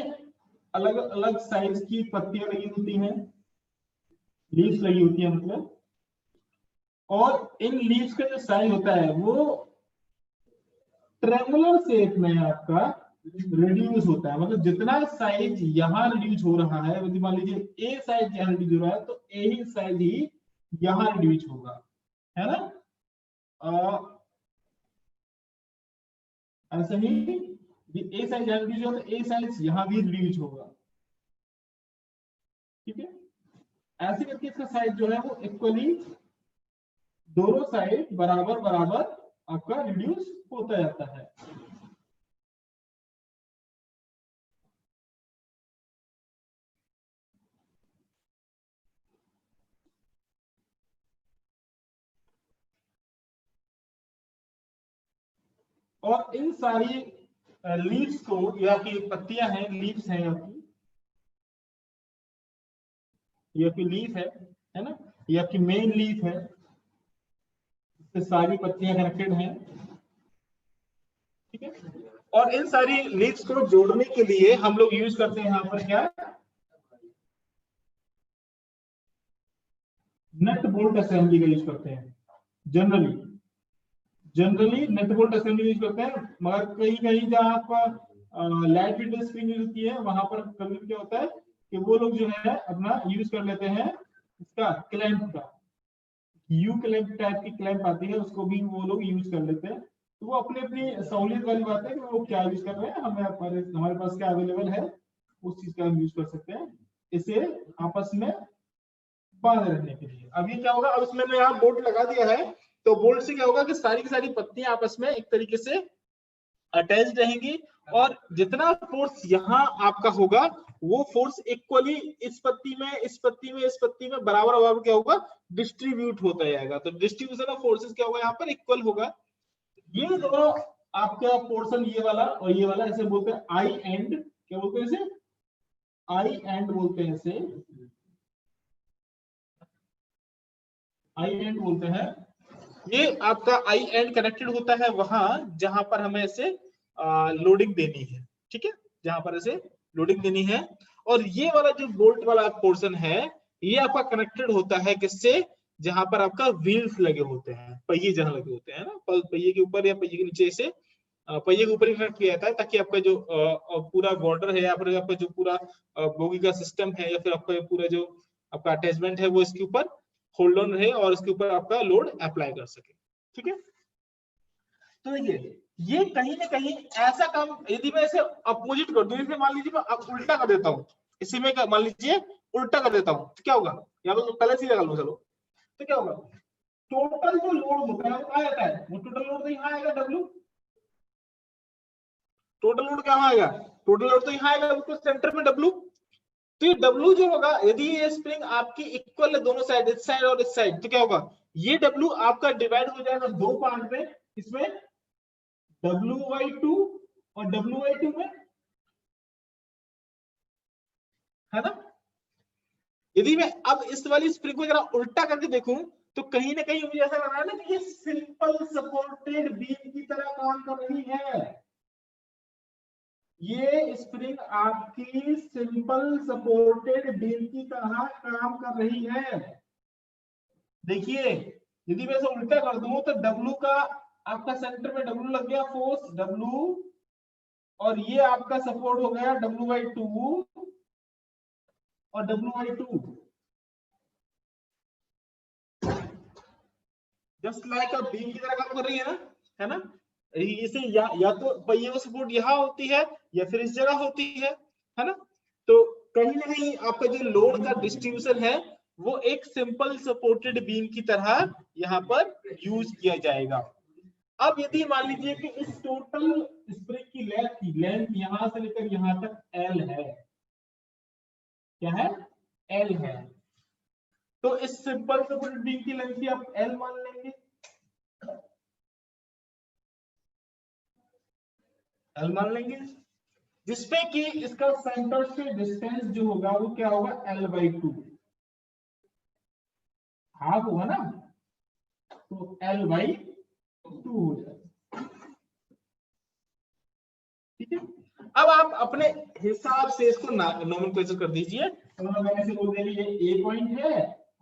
अलग अलग साइज की पत्तियां लगी होती हैं, लीव्स लगी होती है मतलब, और इन लीव्स का जो साइज होता है वो ट्रेंगुलर शेप में आपका रिड्यूस होता है। मतलब जितना साइज यहाँ रिड्यूस हो रहा है, यदि मान लीजिए ए साइज यहाँ रिड्यूस हो रहा है तो ए ही साइज ही यहाँ रिड्यूस होगा, है ना। ऐसे ही ए साइज यहाँ रिड्यूस होगा तो ए साइज यहाँ भी रिड्यूस होगा, ठीक है। ऐसे करके इसका साइज जो है वो इक्वली दोनों साइड बराबर बराबर आपका रिड्यूस होता जाता है। और इन सारी लीव्स को, ये आपकी पत्तियां हैं, लीव्स हैं आपकी, ये आपकी लीफ है ना, ये आपकी मेन लीफ है, इससे सारी पत्तियां कनेक्टेड हैं, ठीक है। और इन सारी लीव्स को जोड़ने के लिए हम लोग यूज करते हैं यहाँ पर क्या, नट बोल्ट असेंबली का यूज करते हैं। Generally nut bolt assembly use करते हैं, मगर कहीं कहीं जहां आपका लाइट वेट स्प्रिंग यूज होती है वहां पर कभी क्या होता है कि वो लोग जो है अपना यूज कर लेते हैं इसका क्लैंप का, यू क्लैंप टाइप की क्लैंप आती है, उसको भी वो लोग यूज कर लेते हैं। तो वो अपनी अपनी सहूलियत वाली बात है कि वो क्या यूज कर रहे हैं, हमारे पास क्या अवेलेबल है उस चीज का हम यूज कर सकते हैं इसे आपस में बांध रखने के लिए। अब ये क्या होगा, अब इसमें मैं यहाँ बोल्ट लगा दिया है, तो बोल्ट से क्या होगा कि सारी की सारी पत्तियां आपस में एक तरीके से अटैच रहेंगी, और जितना फोर्स यहाँ आपका होगा वो फोर्स इक्वली इस पत्ती में, इस पत्ती में, इस पत्ती में बराबर बराबर क्या होगा, डिस्ट्रीब्यूट होता जाएगा। तो डिस्ट्रीब्यूशन ऑफ फोर्सेस क्या होगा, यहाँ पर इक्वल होगा। ये दोनों आपका पोर्शन, ये वाला और ये वाला, इसे बोलते हैं आई एंड, क्या बोलते हैं इसे, आई एंड बोलते हैं इसे, आई एंड बोलते हैं। ये आपका आई एंड कनेक्टेड होता है वहां जहां पर हमें इसे लोडिंग देनी है, ठीक है, जहां पर इसे लोडिंग देनी है। और ये वाला जो बोल्ट वाला पोर्शन है ये आपका कनेक्टेड होता है किससे, जहां पर आपका व्हील्स लगे होते हैं, पहिए जहां लगे होते हैं ना, पहिए के ऊपर या पहिए के नीचे से, पहिए के ऊपर ही कनेक्ट किया जाता है, ताकि आपका जो पूरा बॉर्डर है या फिर आपका जो पूरा बोगी का सिस्टम है या फिर आपका पूरा जो आपका अटैचमेंट है वो इसके ऊपर होल्ड ऑन रहे और इसके ऊपर आपका लोड अप्लाई कर सके, ठीक है। तो ये कहीं ना कहीं ऐसा काम, यदि मैं इसे अपोजिट कर दूं, इसे मान लीजिए मैं अब उल्टा कर देता हूं, इसी में मान लीजिए उल्टा कर देता हूं, तो क्या होगा, यहाँ पर पहले सीधा कर लो, चलो, तो क्या होगा, टोटल जो लोड होता है वो कहाँ जाता है, वो टोटल लोड तो यहाँ आएगा डब्ल्यू, टोटल लोड कहाँ आएगा, टोटल लोड तो यहाँ आएगा बिल्कुल सेंटर में डब्ल्यू। तो ये डब्ल्यू जो होगा, यदि ये स्प्रिंग आपकी इक्वल है दोनों साइड, इस साइड और इस साइड, तो क्या होगा, ये डब्ल्यू आपका डिवाइड हो जाएगा दो पार्ट में, इसमें W/2 और W/2 में, है ना। यदि मैं अब इस वाली स्प्रिंग को जरा उल्टा करके देखूं तो कहीं ना कहीं मुझे ऐसा लग रहा है ना कि ये सिंपल सपोर्टेड बीम की तरह काम कर रही है, ये स्प्रिंग आपकी सिंपल सपोर्टेड बीम की तरह काम कर रही है। देखिए यदि मैं इसे उल्टा कर दूं तो W का आपका सेंटर में W लग गया फोर्स W, और ये आपका सपोर्ट हो गया W/2 और W/2, just like a beam की तरह काम कर रही है ना। इसे या तो पहिए में सपोर्ट यहाँ होती है या फिर इस जगह होती है ना। तो कहीं ना कहीं आपका जो लोड का डिस्ट्रीब्यूशन है वो एक सिंपल सपोर्टेड बीम की तरह यहाँ पर यूज किया जाएगा। अब यदि मान लीजिए कि इस टोटल स्प्रिंग की लेंथ यहां से लेकर यहां तक L है, क्या है, L है, तो इस सिंपल सपोर्टेड बीम की लेंथ भी आप L मान लेंगे, L मान लेंगे, जिसपे कि इसका सेंटर से डिस्टेंस जो होगा वो क्या होगा, L/2, हाफ होगा ना, तो L/2 2 हो जाएगा। ठीक है, अब आप अपने हिसाब से इसको नोमेनक्लेचर कर दीजिए। तो मैंने से बोल दिया ये ए पॉइंट है,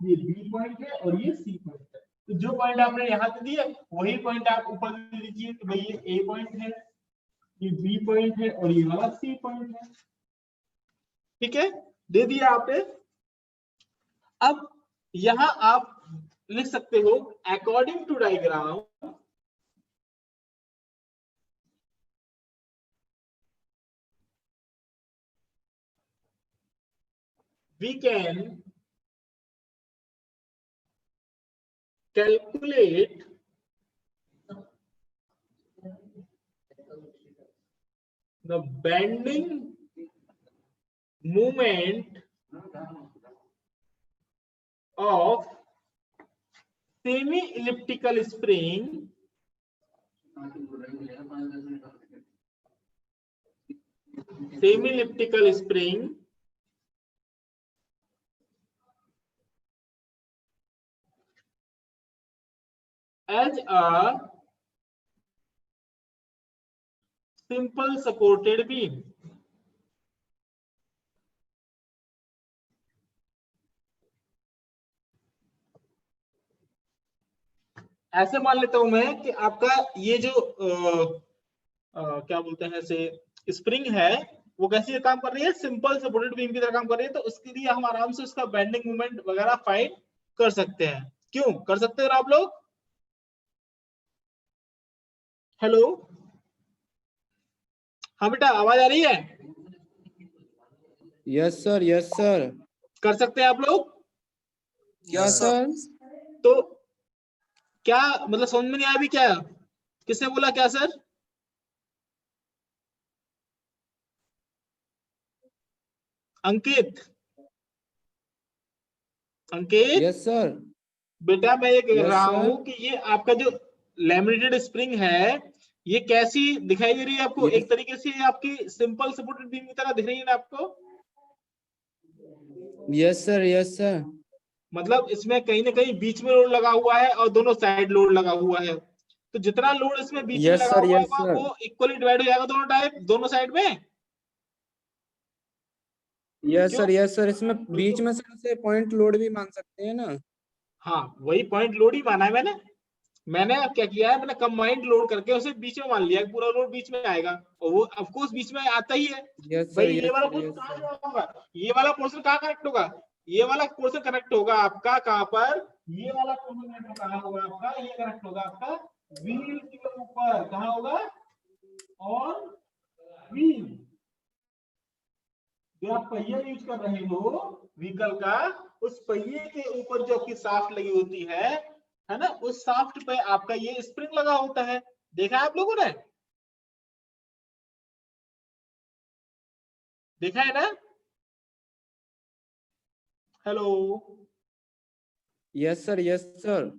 ये बी पॉइंट है और ये सी पॉइंट है। तो जो पॉइंट आपने यहाँ पे दिए वही पॉइंट आप ऊपर दे दीजिए कि भाई ये ए पॉइंट है, ये बी पॉइंट है और ये वाला सी पॉइंट है। ठीक है, दे दिया आपने। अब यहां आप लिख सकते हो according to diagram we can calculate the bending moment of semi-elliptical spring as a simple supported beam. ऐसे मान लेता हूं मैं कि आपका ये जो क्या बोलते हैं से स्प्रिंग है वो कैसे काम कर रही है, सिंपल सपोर्टेड बीम की तरह काम कर रही है। तो उसके लिए हम आराम से उसका बेंडिंग मोमेंट वगैरह फाइंड कर सकते हैं। क्यों कर सकते हो आप लोग? हेलो, हाँ बेटा आवाज आ रही है? Yes sir, yes sir. कर सकते हैं आप लोग? क्या सर? तो क्या मतलब समझ में नहीं आया अभी? क्या किसने बोला क्या सर? अंकित, अंकित यस सर। बेटा मैं ये कह यस रहा सर। हूं कि ये आपका जो लैमिनेटेड स्प्रिंग है ये कैसी दिखाई दे रही है आपको? यस एक तरीके से आपकी सिंपल सपोर्टेड बीम की तरह दिख रही है ना आपको? Yes sir, yes sir. मतलब इसमें कहीं ना कहीं बीच में लोड लगा हुआ है और दोनों साइड लोड लगा हुआ है। तो जितना लोड इसमें बीच में यस लगा सर, हुआ यस होगा सर। वो इक्वली डिवाइड हो जाएगा दोनों साइड में। यस क्यों? Sir, yes sir. इसमें बीच में से पॉइंट लोड भी मान सकते हैं ना? हाँ वही पॉइंट लोड ही माना है मैंने। मैंने अब क्या किया है, मैंने कंबाइंड लोड करके उसे बीच में मान लिया है, पूरा लोड बीच में आएगा और वो ऑफ कोर्स बीच में आता ही है। यस भाई सर, ये यस वाला सर, पोर्शन यस कहाँ सर। कनेक्ट होगा? ये वाला पोर्शन कहाँ कनेक्ट होगा? ये वाला पोर्शन कनेक्ट होगा आपका कहाँ पर? ये वाला पोर्शन कहाँ होगा आपका? ये कनेक्ट होगा आपका व्हील के ऊपर। कहाँ होगा? और व्हील जो आप पहिया यूज कर रहे हो व्हीकल का, उस पहिए के ऊपर जो आपकी शाफ्ट लगी होती है ना, उस शाफ्ट पे आपका ये स्प्रिंग लगा होता है। देखा है आप लोगों ने? देखा है ना? Hello, yes sir, yes sir.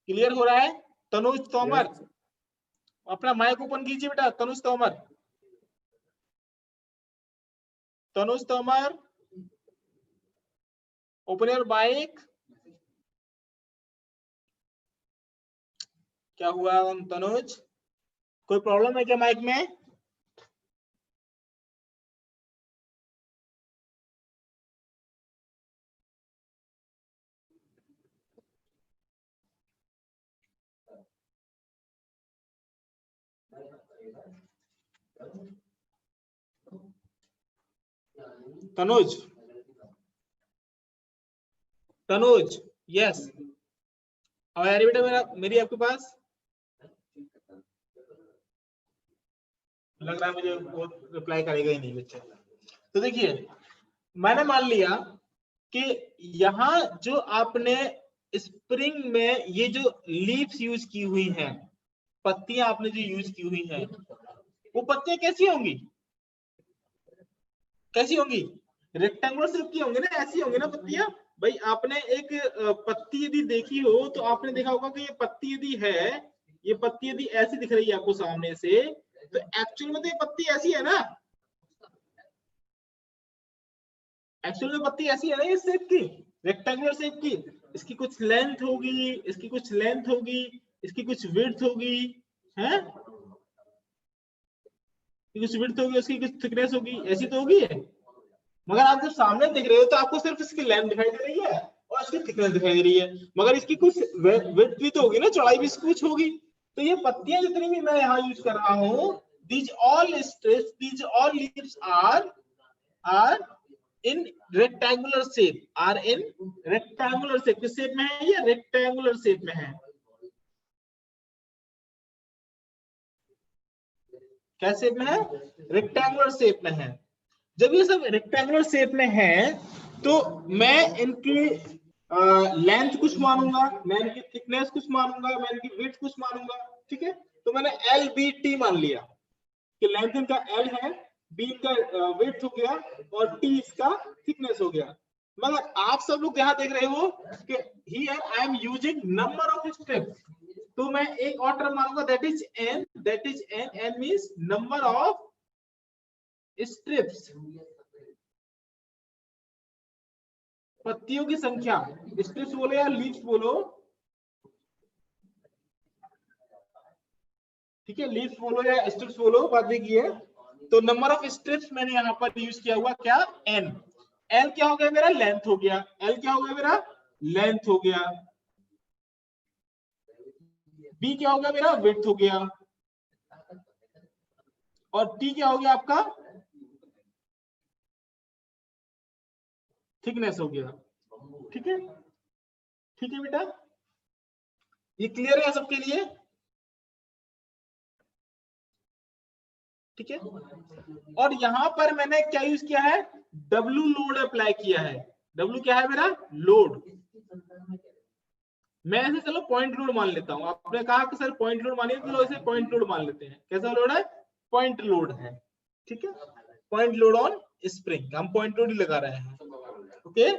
Clear हो रहा है? तनुज तोमर यस। अपना माइक ओपन कीजिए बेटा। Tanuj Tomar, Tanuj Tomar open your mic. क्या हुआ तनुज, कोई प्रॉब्लम है क्या माइक में? तनुज, तनुज यस, और यार बेटा मेरी आपके पास लग रहा है मुझे वो रिप्लाई करेगा ही नहीं बच्चा। तो देखिए मैंने मान लिया कि यहाँ जो आपने स्प्रिंग में ये जो लीव्स यूज की हुई हैं, पत्तियां आपने जो यूज की हुई हैं, वो पत्तियां कैसी होंगी? कैसी होंगी? रेक्टेंगुलर शेप की होंगी ना, ऐसी होंगी ना पत्तियां। भाई आपने एक पत्ती यदि देखी हो तो आपने देखा होगा कि ये पत्ती यदि है, ये पत्ती यदि ऐसी दिख रही है आपको सामने से, तो एक्चुअल में तो ये पत्ती ऐसी है ना, एक्चुअल में पत्ती ऐसी है ना इस शेप की, रेक्टेंगुलर शेप की। इसकी कुछ लेंथ होगी, इसकी कुछ लेंथ होगी, इसकी कुछ विड्थ होगी है, कुछ विड्थ होगी, उसकी कुछ थिकनेस होगी, ऐसी तो होगी है। मगर आप जब सामने देख रहे हो तो आपको सिर्फ इसकी लेंथ दिखाई दे रही है और इसकी थिकनेस दिखाई दे रही है, मगर इसकी कुछ विड्थ भी तो होगी ना, चौड़ाई भी इसकी कुछ होगी। तो ये पत्तियां जितनी भी मैं यहाँ यूज कर रहा हूँ, these all strips, these all leaves are in rectangular shape, are in rectangular shape। किस शेप में है ये? रेक्टेंगुलर शेप में है। क्या शेप में है? रेक्टेंगुलर शेप में है। जब ये सब रेक्टेंगुलर शेप में है तो मैं इनकी लेंथ कुछ मानूंगा, मैं इनकी थिकनेस कुछ मानूंगा, मैं इनकी विड्थ कुछ मानूंगा, ठीक है। तो मैंने एल बी टी मान लिया कि लेंथ इनका एल है, बी का विड्थ हो गया और टी इसका थिकनेस हो गया। मगर आप सब लोग यहाँ देख रहे हो कि here I am using number of strips, तो मैं एक और टर्म मानूंगा that is n, that is n, n means number of strips, पत्तियों की संख्या। स्ट्रिप्स बोलो या लीव्स बोलो, ठीक है, लीव्स बोलो या स्ट्रिप्स बोलो, बात एक ही है। तो नंबर ऑफ स्ट्रिप्स मैंने यहाँ पर यूज किया हुआ क्या? एन। एल क्या हो गया मेरा? लेंथ हो गया। एल क्या हो गया मेरा? लेंथ हो गया। बी क्या हो गया मेरा? विड्थ हो गया। और टी क्या हो गया आपका? थिकनेस हो गया। ठीक है, ठीक है बेटा, ये क्लियर है सबके लिए? ठीक है। और यहां पर मैंने क्या यूज किया है? डब्ल्यू लोड अप्लाई किया है। डब्ल्यू क्या है मेरा? लोड। मैं ऐसे चलो पॉइंट लोड मान लेता हूं। आपने कहा कि सर पॉइंट लोड मानिए, तो इसे पॉइंट लोड मान लेते हैं। कैसा लोड है? पॉइंट लोड है। ठीक है, पॉइंट लोड ऑन स्प्रिंग, हम पॉइंट लोड ही लगा रहे हैं। ओके,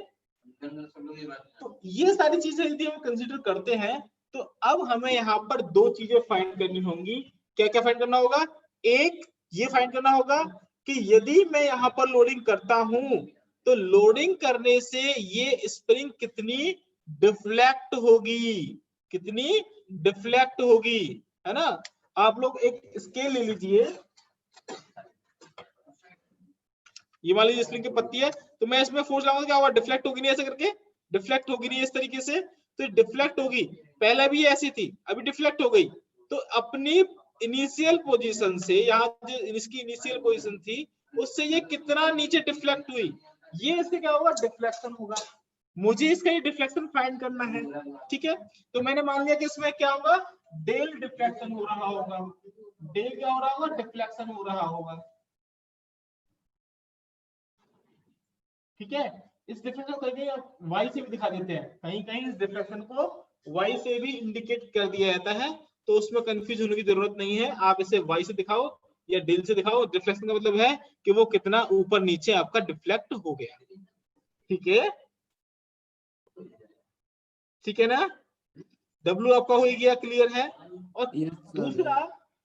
तो ये सारी चीजें यदि हम कंसीडर करते हैं तो अब हमें यहाँ पर दो चीजें फाइंड करनी होंगी। क्या क्या फाइंड करना होगा? एक ये फाइंड करना होगा कि यदि मैं यहाँ पर लोडिंग करता हूं तो लोडिंग करने से ये स्प्रिंग कितनी डिफ्लेक्ट होगी, कितनी डिफ्लेक्ट होगी, है ना। आप लोग एक स्केल ले लीजिए, ये मान लीजिए स्प्रिंग की पत्ती है, तो मैं इसमें फोर्स लगाऊंगा, क्या होगा? डिफ्लेक्ट होगी नहीं, ऐसे करके डिफ्लेक्ट होगी नहीं, इस तरीके से, तो डिफ्लेक्ट होगी। पहले भी ऐसी थी, अभी डिफ्लेक्ट हो गई, तो अपनी इनिशियल पोजीशन से, यहाँ जो इसकी इनिशियल पोजीशन थी उससे ये कितना नीचे डिफ्लेक्ट हुई, ये इससे क्या होगा? डिफ्लेक्शन होगा। मुझे इसका ये डिफ्लेक्शन फाइंड करना है। ठीक है, तो मैंने मान लिया कि इसमें क्या होगा? डेल डिफ्लेक्शन हो रहा होगा। डेल क्या हो रहा होगा? डिफ्लेक्शन हो रहा होगा। ठीक है, इस डिफ्लेक्शन को कहीं वाई से भी दिखा देते हैं, कहीं कहीं इस डिफ्लेक्शन को वाई से भी इंडिकेट कर दिया जाता है, तो उसमें कंफ्यूज होने की जरूरत नहीं है। आप इसे वाई से दिखाओ या डेल से दिखाओ, डिफ्लेक्शन का मतलब है कि वो कितना ऊपर नीचे आपका डिफ्लेक्ट हो गया। ठीक है, ठीक है ना। डब्ल्यू आपका हो गया, क्लियर है। और दूसरा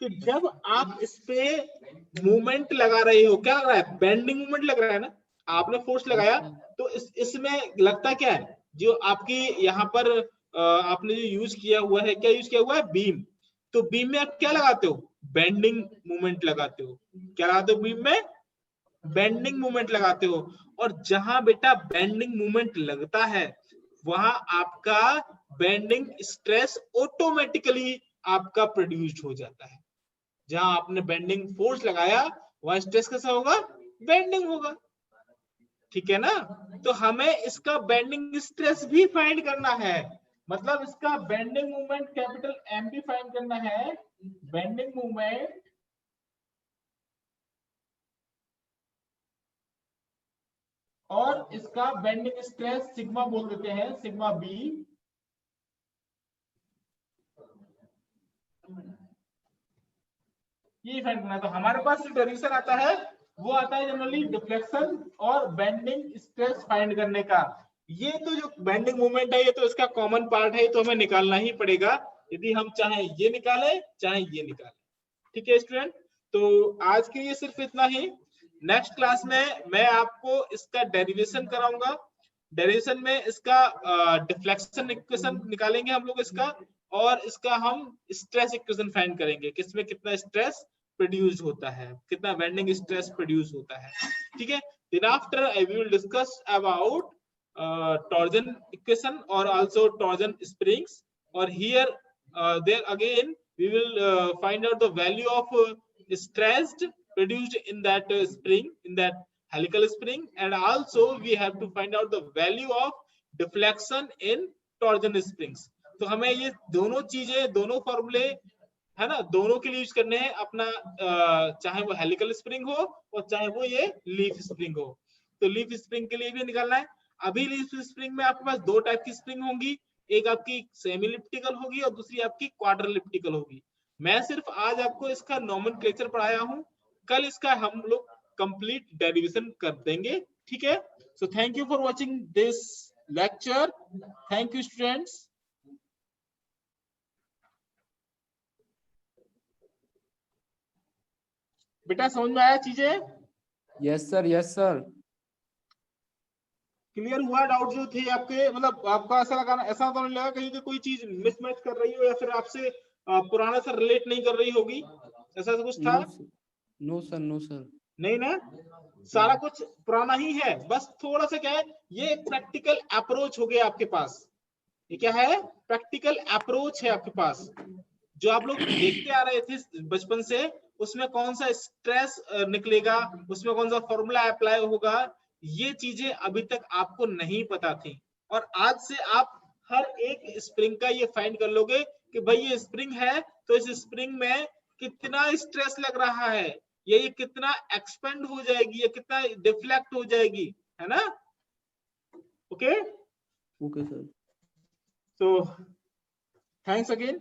कि जब आप इस पे मूवमेंट लगा रहे हो, क्या लग रहा है? बेंडिंग मूवमेंट लग रहा है ना। आपने फोर्स लगाया तो इसमें लगता क्या है? जो आपकी यहाँ पर आपने जो यूज किया हुआ है, क्या यूज किया हुआ है? बीम। तो बीम में आप क्या लगाते हो? बेंडिंग मूवमेंट लगाते हो। क्या लगाते हो बीम में? बेंडिंग मूवमेंट लगाते हो। और जहां बेटा बेंडिंग मूवमेंट लगता है वहां आपका बेंडिंग स्ट्रेस ऑटोमेटिकली आपका प्रोड्यूस्ड हो जाता है। जहां आपने बेंडिंग फोर्स लगाया वहां स्ट्रेस कैसा होगा? बेंडिंग होगा। ठीक है ना। तो हमें इसका बेंडिंग स्ट्रेस भी फाइंड करना है, मतलब इसका बेंडिंग मूवमेंट कैपिटल एम भी फाइंड करना है। बेंडिंग मूवमेंट और इसका बेंडिंग स्ट्रेस सिग्मा बोल देते हैं, सिग्मा बी। ये फाइंड करना है। तो हमारे पास जो डेरिवेशन आता है वो आता है जनरली डिफ्लेक्शन और बेंडिंग स्ट्रेस फाइंड करने का। ये तो जो बेंडिंग मूवमेंट है ये तो इसका कॉमन पार्ट है, तो हमें निकालना ही पड़ेगा, यदि हम चाहे ये निकाले चाहे ये निकाले। ठीक है स्टूडेंट, तो आज के लिए सिर्फ इतना ही। नेक्स्ट क्लास में मैं आपको इसका डेरिवेशन कराऊंगा। डेरिवेशन में इसका डिफ्लेक्शन इक्वेशन निकालेंगे हम लोग इसका, और इसका हम स्ट्रेस इक्वेशन फाइंड करेंगे, किसमें कितना स्ट्रेस प्रोड्यूस होता है, कितना बेंडिंग स्ट्रेस प्रोड्यूस होता है, ठीक है। Then after I will discuss about torsion equation और आल्सो टॉर्जन स्प्रिंग्स, और here there again we will find out the value of stress produced in that spring, in that helical spring, and also we have to find out the value of deflection in torsion springs. तो हमें ये दोनों चीजें, दोनों फॉर्मूले है ना, दोनों के लिए यूज करने हैं अपना, चाहे वो हेलिकल स्प्रिंग हो और चाहे वो ये लीफ स्प्रिंग हो। तो लीफ स्प्रिंग के लिए भी निकालना है। अभी लीफ स्प्रिंग में आपके पास दो टाइप की स्प्रिंग होंगी, एक आपकी सेमी इलिप्टिकल होगी और दूसरी आपकी क्वाड्र इलिप्टिकल होगी। मैं सिर्फ आज आपको इसका नोमेनक्लेचर पढ़ाया हूं, कल इसका हम लोग कंप्लीट डेरिवेशन कर देंगे, ठीक है। So thank you for watching this lecture, thank you students. बेटा समझ में आया चीजें? Yes sir, yes sir. Clear हुआ? डाउट जो थे आपके, मतलब आपका ऐसा लगा, ऐसा तो नहीं लगा कहीं कि कोई चीज मिसमैच कर रही हो या फिर आपसे पुराना सा रिलेट नहीं कर रही होगी, ऐसा कुछ था? No sir, no sir. नहीं ना, सारा कुछ पुराना ही है, बस थोड़ा सा क्या है, ये एक प्रैक्टिकल अप्रोच हो गया आपके पास। ये क्या है? प्रैक्टिकल अप्रोच है आपके पास। जो आप लोग देखते आ रहे थे बचपन से, उसमें कौन सा स्ट्रेस निकलेगा, उसमें कौन सा फॉर्मूला अप्लाई होगा, ये चीजें अभी तक आपको नहीं पता थी। और आज से आप हर एक स्प्रिंग का ये फाइंड कर लोगे कि भाई ये स्प्रिंग है तो इस स्प्रिंग में कितना स्ट्रेस लग रहा है, ये कितना एक्सपेंड हो जाएगी, ये कितना डिफ्लेक्ट हो जाएगी, है ना? Okay okay sir. So thanks again.